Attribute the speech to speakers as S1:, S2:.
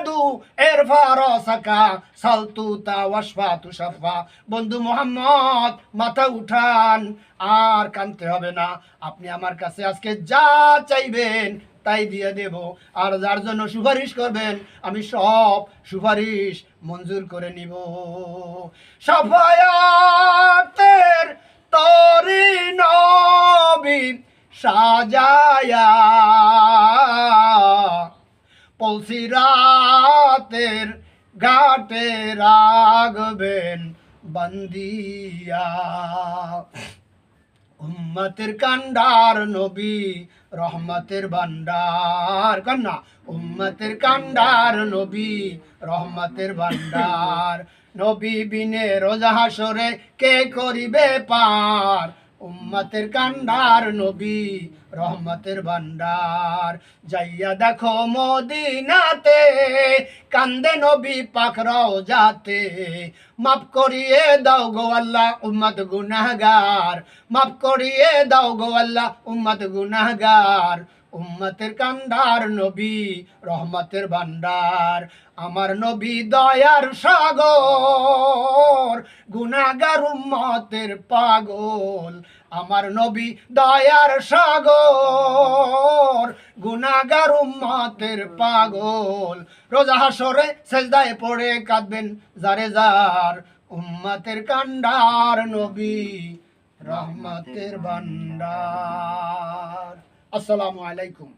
S1: মুহাম্মাদু ইরফা রাসাকা সালতু তাওয়াশফা তুশাফা। বন্ধু মুহাম্মদ, মাথা উঠান, আর কাঁদতে হবে না। আপনি আমার কাছে আজকে যা চাইবেন তাই দিয়ে দেব, আর যার জন্য সুপারিশ করবেন আমি সব সুপারিশ মঞ্জুর করে নিব। সাফায়াতের তরি নবী সাজায়া পলসিরাতের ঘাটে রাখবেন বন্দিয়া। উম্মতের কান্ডার নবী রহমতের ভান্ডার, কন্যা উম্মতের কান্ডার নবী রহমতের ভান্ডার। নবী বিনে রোজা হাসরে কে করিবে পার? উম্মতের কান্ডার নবী রহমতের ভান্ডার। যাইয়া দেখো মদিনাতে কান্দে নবী পাক রওজাতে। মাফ করিয়ে দাও গো আল্লাহ উম্মত গুনাহগার, মাফ করিয়ে দাও গো আল্লাহ উম্মত গুনাহগার। উম্মতের কান্ডার নবী রহমতের ভান্ডার। আমার নবী দয়ার সাগর, গুনাহগার উম্মতের পাগল। আমার নবী দয়ার সাগর, গুনাহগার উম্মতের পাগল। রোজা হাসরে সেজদায় পড়ে কাঁদবেন যারে যার। উম্মতের কান্ডার নবী রহমতের ভান্ডার। আসসালামু আলাইকুম।